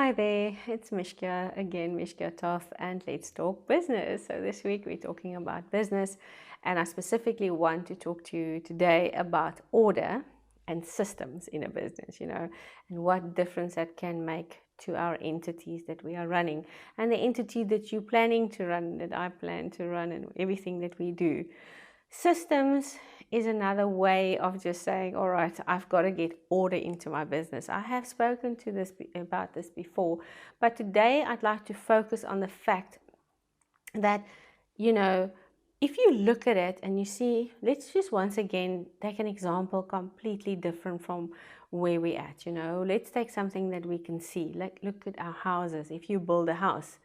Hi there, it's Mishka again, Mishka Toth, and let's talk business. So this week we're talking about business, and I specifically want to talk to you today about order and systems in a business, and what difference that can make to our entities that we are running, and the entity that you're planning to run, that I plan to run, and everything that we do. Systems is another way of just saying, all right, I've got to get order into my business. I have spoken to this about this before, but today I'd like to focus on the fact that, if you look at it and you see, let's just once again take an example completely different from where we're at. Let's take something that we can see. Like, look at our houses. If you build a house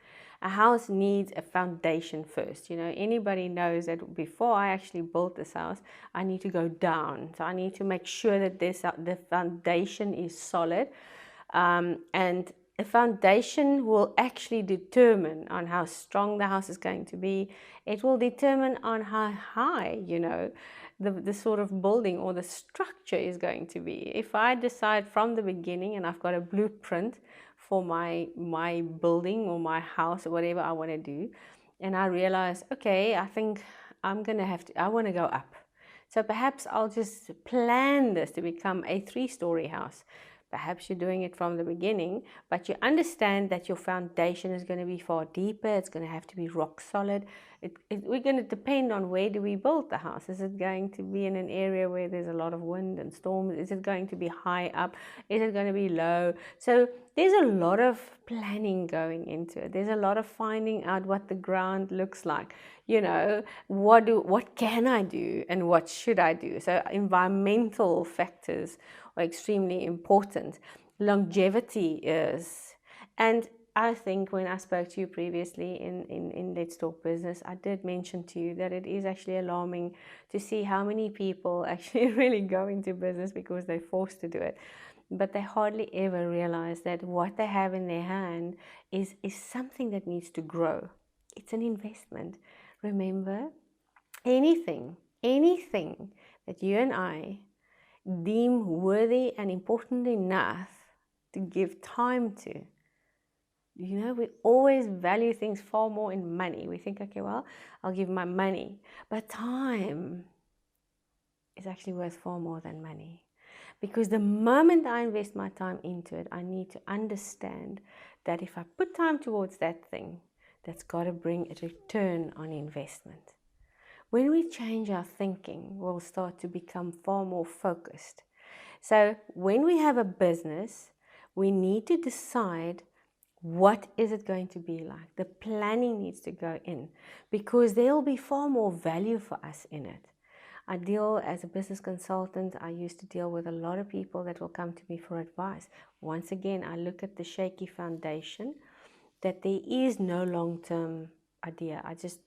needs a foundation first. Anybody knows that before I actually built this house, I need to go down. So I need to make sure that the foundation is solid, and a foundation will actually determine on how strong the house is going to be. It will determine on how high, the sort of building or the structure is going to be. If I decide from the beginning and I've got a blueprint for my building or my house or whatever I want to do, and I realize, okay, I think I want to go up. So perhaps I'll just plan this to become a 3-story house. Perhaps you're doing it from the beginning, but you understand that your foundation is going to be far deeper. It's going to have to be rock solid. We're going to depend on where do we build the house. Is it going to be in an area where there's a lot of wind and storms? Is it going to be high up? Is it going to be low? So there's a lot of planning going into it. There's a lot of finding out what the ground looks like. What can I do and what should I do? So environmental factors are extremely important. Longevity is. And I think when I spoke to you previously in Let's Talk Business, I did mention to you that it is actually alarming to see how many people actually really go into business because they're forced to do it. But they hardly ever realize that what they have in their hand is something that needs to grow. It's an investment. Remember, anything that you and I deem worthy and important enough to give time to. We always value things far more in money. We think, okay, well, I'll give my money. But time is actually worth far more than money. Because the moment I invest my time into it, I need to understand that if I put time towards that thing, that's got to bring a return on investment. When we change our thinking, we'll start to become far more focused. So when we have a business, we need to decide what is it going to be like. The planning needs to go in because there will be far more value for us in it. I deal as a business consultant. I used to deal with a lot of people that will come to me for advice. Once again, I look at the shaky foundation, that there is no long-term idea.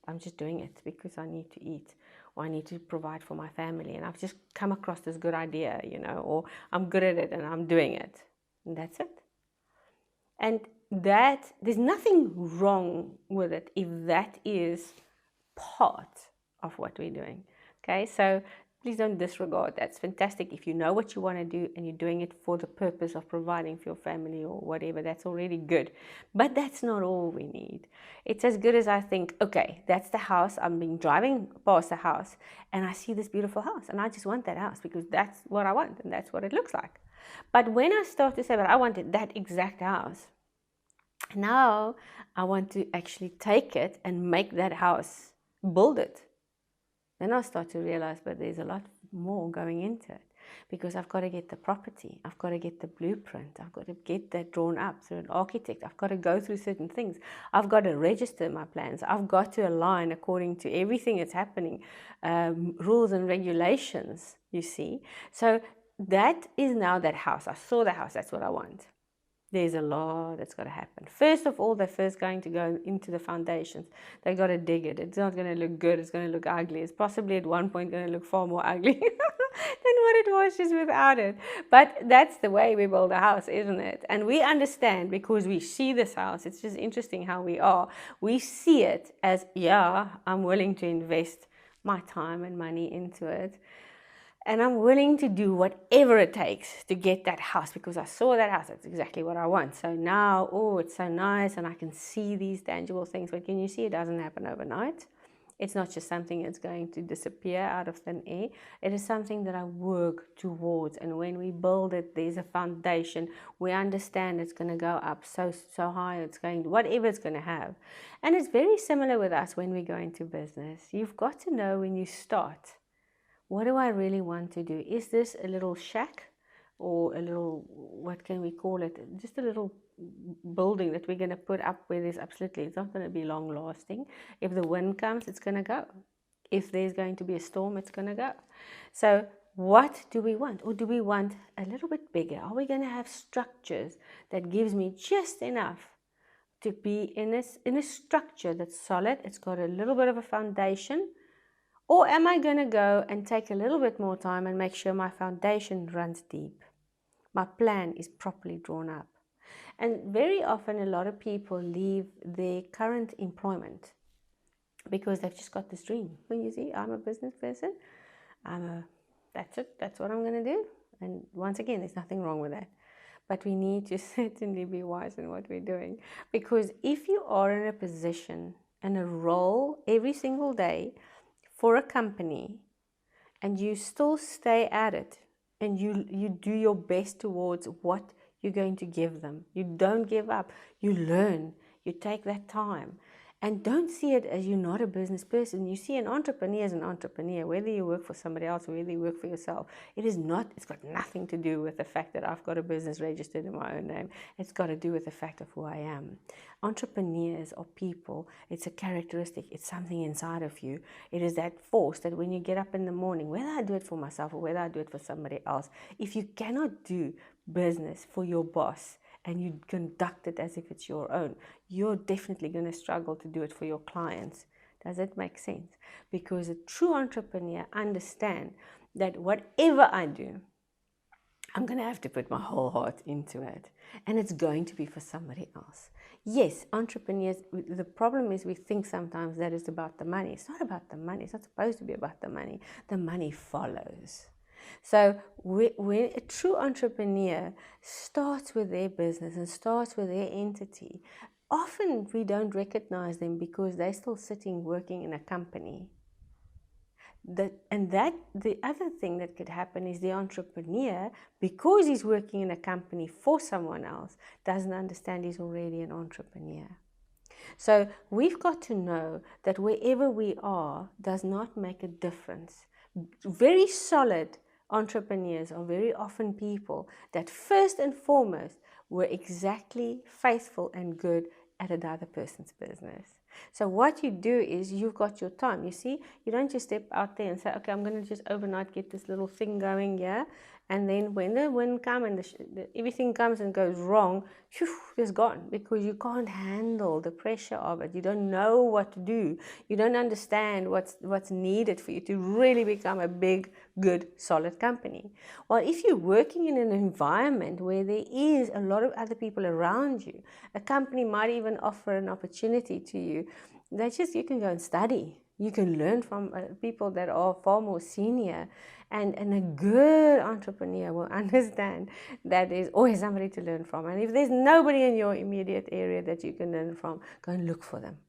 I'm just doing it because I need to eat or I need to provide for my family, and I've just come across this good idea, or I'm good at it and I'm doing it, and that's it. And that there's nothing wrong with it if that is part of what we're doing. Okay, so please don't disregard. That's fantastic. If you know what you want to do and you're doing it for the purpose of providing for your family or whatever, that's already good. But that's not all we need. It's as good as I think, okay, that's the house. I've been driving past the house and I see this beautiful house and I just want that house because that's what I want and that's what it looks like. But when I start to say, but I wanted that exact house, now I want to actually take it and make that house, build it. Then I start to realize, but there's a lot more going into it because I've got to get the property. I've got to get the blueprint. I've got to get that drawn up through an architect. I've got to go through certain things. I've got to register my plans. I've got to align according to everything that's happening, rules and regulations, you see. So that is now that house. I saw the house. That's what I want. There's a lot that's got to happen. First of all, they're first going to go into the foundations. They've got to dig it. It's not going to look good. It's going to look ugly. It's possibly at one point going to look far more ugly than what it was just without it. But that's the way we build a house, isn't it? And we understand because we see this house. It's just interesting how we are. We see it as, yeah, I'm willing to invest my time and money into it. And I'm willing to do whatever it takes to get that house because I saw that house. That's exactly what I want. So now, oh, it's so nice and I can see these tangible things. But can you see it doesn't happen overnight? It's not just something that's going to disappear out of thin air. It is something that I work towards. And when we build it, there's a foundation. We understand it's going to go up so high. It's going to, whatever it's going to have. And it's very similar with us when we go into business. You've got to know when you start, what do I really want to do? Is this a little shack or a little, what can we call it? Just a little building that we're going to put up where there's absolutely, it's not going to be long lasting. If the wind comes, it's going to go. If there's going to be a storm, it's going to go. So what do we want? Or do we want a little bit bigger? Are we going to have structures that gives me just enough to be in a structure that's solid? It's got a little bit of a foundation. Or am I going to go and take a little bit more time and make sure my foundation runs deep? My plan is properly drawn up. And very often a lot of people leave their current employment because they've just got this dream. Well, you see, I'm a business person. That's it. That's what I'm going to do. And once again, there's nothing wrong with that. But we need to certainly be wise in what we're doing. Because if you are in a position and a role every single day for a company and you still stay at it and you do your best towards what you're going to give them, you don't give up, you learn, you take that time. And don't see it as you're not a business person. You see an entrepreneur as an entrepreneur, whether you work for somebody else or whether you work for yourself. It's got nothing to do with the fact that I've got a business registered in my own name. It's got to do with the fact of who I am. Entrepreneurs are people. It's a characteristic. It's something inside of you. It is that force that when you get up in the morning, whether I do it for myself or whether I do it for somebody else, if you cannot do business for your boss, and you conduct it as if it's your own, you're definitely going to struggle to do it for your clients. Does it make sense? Because a true entrepreneur understands that whatever I do, I'm going to have to put my whole heart into it. And it's going to be for somebody else. Yes, entrepreneurs, the problem is we think sometimes that it's about the money. It's not about the money. It's not supposed to be about the money. The money follows. So when a true entrepreneur starts with their business and starts with their entity, often we don't recognize them because they're still sitting working in a company. The other thing that could happen is the entrepreneur, because he's working in a company for someone else, doesn't understand he's already an entrepreneur. So we've got to know that wherever we are does not make a difference. Very solid entrepreneurs are very often people that first and foremost were exactly faithful and good at another person's business. So what you do is you've got your time. You see, you don't just step out there and say, okay, I'm going to just overnight get this little thing going here. And then when the wind comes and everything comes and goes wrong, it's gone, because you can't handle the pressure of it. You don't know what to do. You don't understand what's needed for you to really become a big, good, solid company. Well, if you're working in an environment where there is a lot of other people around you, a company might even offer an opportunity to you that just you can go and study. You can learn from people that are far more senior. And a good entrepreneur will understand that there's always somebody to learn from. And if there's nobody in your immediate area that you can learn from, go and look for them.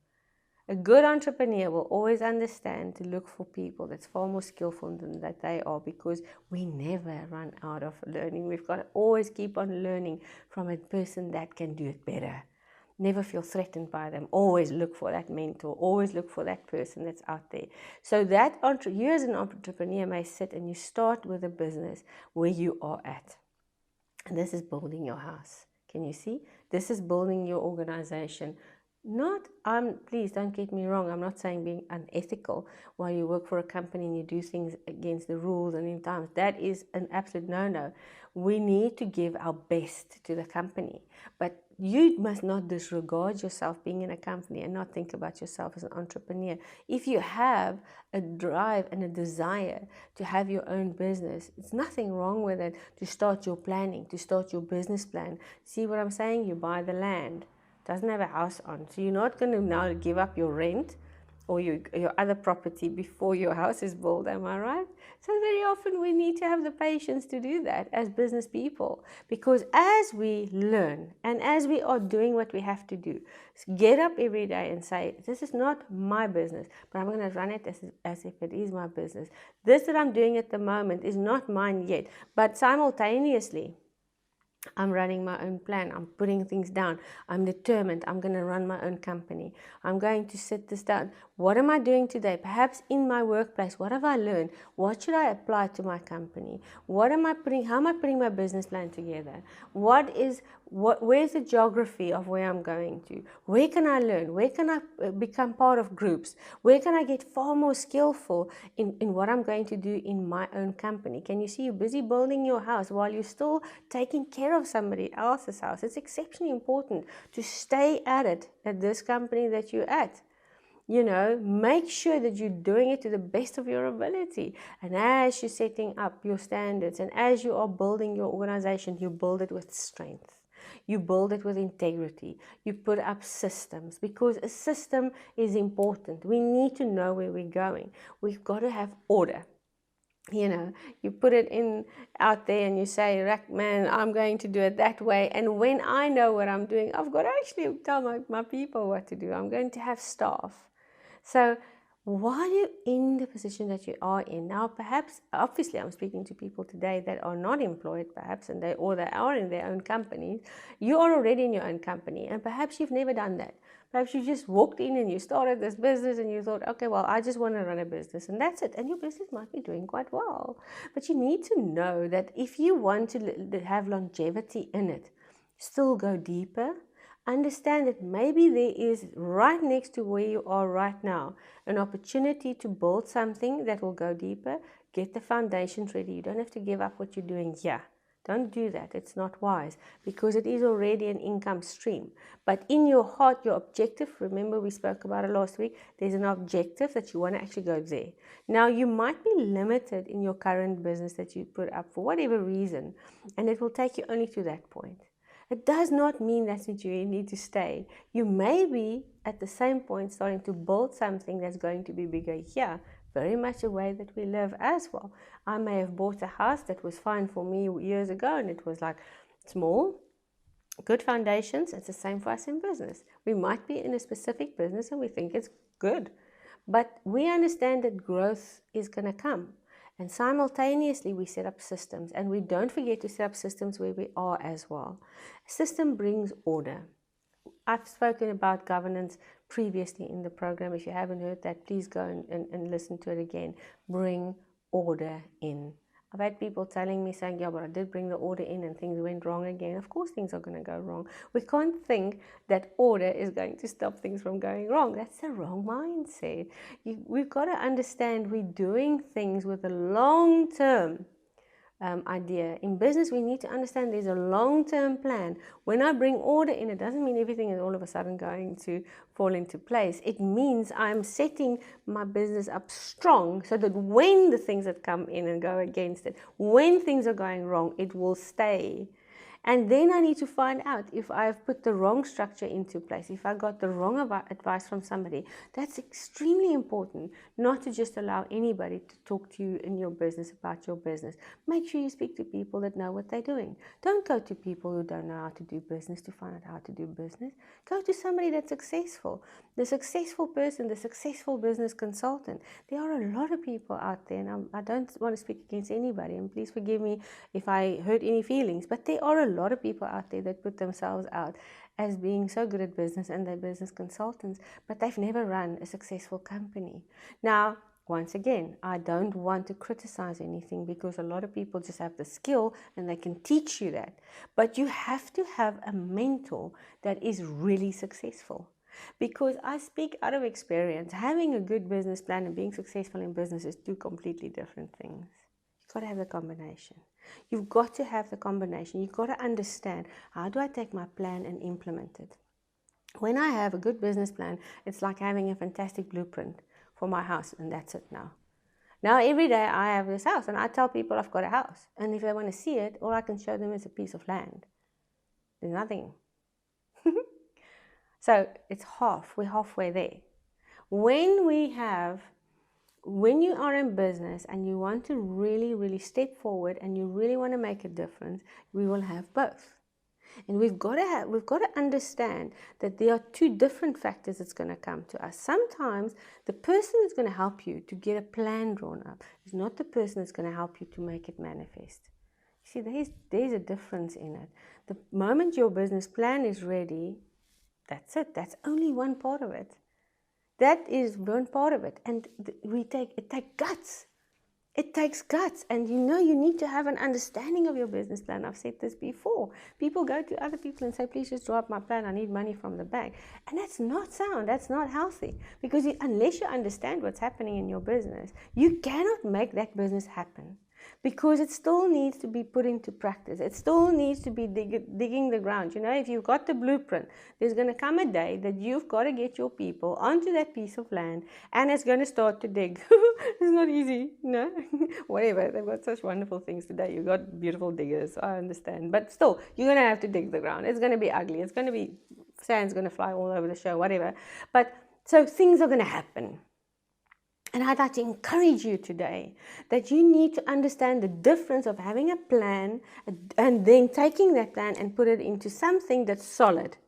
A good entrepreneur will always understand to look for people that's far more skillful than that they are, because we never run out of learning. We've got to always keep on learning from a person that can do it better. Never feel threatened by them. Always look for that mentor. Always look for that person that's out there. So that you as an entrepreneur may sit and you start with a business where you are at. And this is building your house. Can you see? This is building your organization. Please don't get me wrong. I'm not saying being unethical while you work for a company and you do things against the rules and in times. That is an absolute no-no. We need to give our best to the company. But you must not disregard yourself being in a company and not think about yourself as an entrepreneur. If you have a drive and a desire to have your own business, it's nothing wrong with it to start your planning, to start your business plan. See what I'm saying? You buy the land. Doesn't have a house on. So you're not going to now give up your rent or your other property before your house is built, am I right? So very often we need to have the patience to do that as business people, because as we learn and as we are doing what we have to do, get up every day and say, this is not my business, but I'm going to run it as if it is my business. This that I'm doing at the moment is not mine yet, but simultaneously, I'm running my own plan. I'm putting things down. I'm determined. I'm going to run my own company. I'm going to sit this down. What am I doing today? Perhaps in my workplace, what have I learned? What should I apply to my company? How am I putting my business plan together? Where's the geography of where I'm going to? Where can I learn? Where can I become part of groups? Where can I get far more skillful in what I'm going to do in my own company? Can you see you're busy building your house while you're still taking care of somebody else's house? It's exceptionally important to stay at it at this company that you're at. Make sure that you're doing it to the best of your ability. And as you're setting up your standards and as you are building your organization, you build it with strength. You build it with integrity. You put up systems, because a system is important. We need to know where we're going. We've got to have order. You put it out there and you say, man, I'm going to do it that way. And when I know what I'm doing, I've got to actually tell my people what to do. I'm going to have staff. So while you're in the position that you are in now, perhaps, obviously I'm speaking to people today that are not employed perhaps, they are in their own companies. You are already in your own company, and perhaps you've never done that. Perhaps you just walked in and you started this business and you thought, okay, well, I just want to run a business and that's it. And your business might be doing quite well. But you need to know that if you want to have longevity in it, still go deeper. Understand that maybe there is, right next to where you are right now, an opportunity to build something that will go deeper. Get the foundations ready. You don't have to give up what you're doing here. Don't do that. It's not wise, because it is already an income stream. But in your heart, your objective, remember we spoke about it last week, there's an objective that you want to actually go there. Now, you might be limited in your current business that you put up for whatever reason, and it will take you only to that point. It does not mean that's what you need to stay. You may be at the same point starting to build something that's going to be bigger here, very much the way that we live as well. I may have bought a house that was fine for me years ago, and it was like small, good foundations. It's the same for us in business. We might be in a specific business and we think it's good, but we understand that growth is going to come. And simultaneously, we set up systems, and we don't forget to set up systems where we are as well. A system brings order. I've spoken about governance previously in the program. If you haven't heard that, please go and listen to it again. Bring order in. I've had people telling me, saying, yeah, but I did bring the order in and things went wrong again. Of course things are going to go wrong. We can't think that order is going to stop things from going wrong. That's the wrong mindset. We've got to understand we're doing things with a long-term idea. In business, we need to understand there's a long-term plan. When I bring order in, it doesn't mean everything is all of a sudden going to fall into place. It means I'm setting my business up strong so that when the things that come in and go against it, when things are going wrong, it will stay. And then I need to find out if I've put the wrong structure into place, if I got the wrong advice from somebody. That's extremely important, not to just allow anybody to talk to you in your business about your business. Make sure you speak to people that know what they're doing. Don't go to people who don't know how to do business to find out how to do business. Go to somebody that's successful, the successful person, the successful business consultant. There are a lot of people out there, and I don't want to speak against anybody, and please forgive me if I hurt any feelings, but there are a lot of people out there that put themselves out as being so good at business, and they're business consultants, but they've never run a successful company. Now, once again, I don't want to criticize anything, because a lot of people just have the skill and they can teach you that. But you have to have a mentor that is really successful. Because I speak out of experience. Having a good business plan and being successful in business is two completely different things. You've got to have the combination. You've got to have the combination. You've got to understand, how do I take my plan and implement it? When I have a good business plan, it's like having a fantastic blueprint for my house, and that's it now. Now every day I have this house, and I tell people I've got a house, and if they want to see it, all I can show them is a piece of land. There's nothing. So it's we're halfway there. When you are in business and you want to really, really step forward and you really want to make a difference, we will have both. And we've got to understand that there are two different factors that's going to come to us. Sometimes the person that's going to help you to get a plan drawn up is not the person that's going to help you to make it manifest. See, there's a difference in it. The moment your business plan is ready, that's it. That's only one part of it. That is one part of it. And it takes guts. It takes guts, and you need to have an understanding of your business plan. I've said this before. People go to other people and say, please just draw up my plan. I need money from the bank. And that's not sound. That's not healthy. Because unless you understand what's happening in your business, you cannot make that business happen. Because it still needs to be put into practice. It still needs to be digging the ground. If you've got the blueprint, there's going to come a day that you've got to get your people onto that piece of land, and it's going to start to dig. It's not easy, whatever. They've got such wonderful things today. You've got beautiful diggers, I understand. But still, you're going to have to dig the ground. It's going to be ugly. It's going to be, sand's going to fly all over the show, whatever. But so things are going to happen. And I'd like to encourage you today that you need to understand the difference of having a plan and then taking that plan and put it into something that's solid.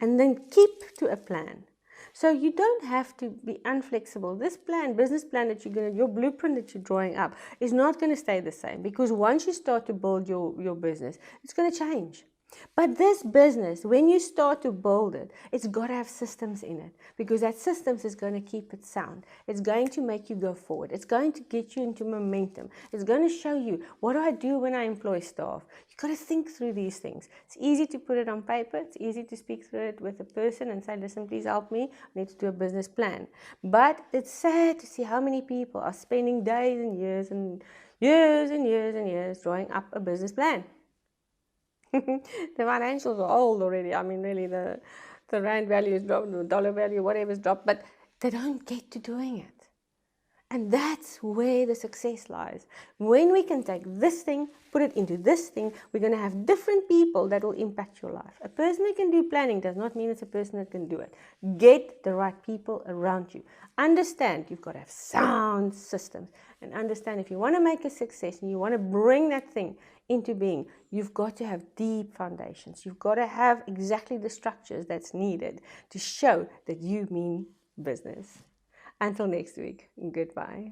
And then keep to a plan. So you don't have to be unflexible. This plan, business plan that your blueprint that you're drawing up is not going to stay the same, because once you start to build your business, it's going to change. But this business, when you start to build it, it's got to have systems in it, because that systems is going to keep it sound. It's going to make you go forward. It's going to get you into momentum. It's going to show you, what do I do when I employ staff? You've got to think through these things. It's easy to put it on paper. It's easy to speak through it with a person and say, listen, please help me. I need to do a business plan. But it's sad to see how many people are spending days and years and years and years and years drawing up a business plan. The financials are old already. I mean, really, the rand value is dropped, the dollar value, whatever is dropped, but they don't get to doing it. And that's where the success lies. When we can take this thing, put it into this thing, we're going to have different people that will impact your life. A person who can do planning does not mean it's a person that can do it. Get the right people around you. Understand you've got to have sound systems. And understand, if you want to make a success and you want to bring that thing into being, you've got to have deep foundations. You've got to have exactly the structures that's needed to show that you mean business. Until next week, goodbye.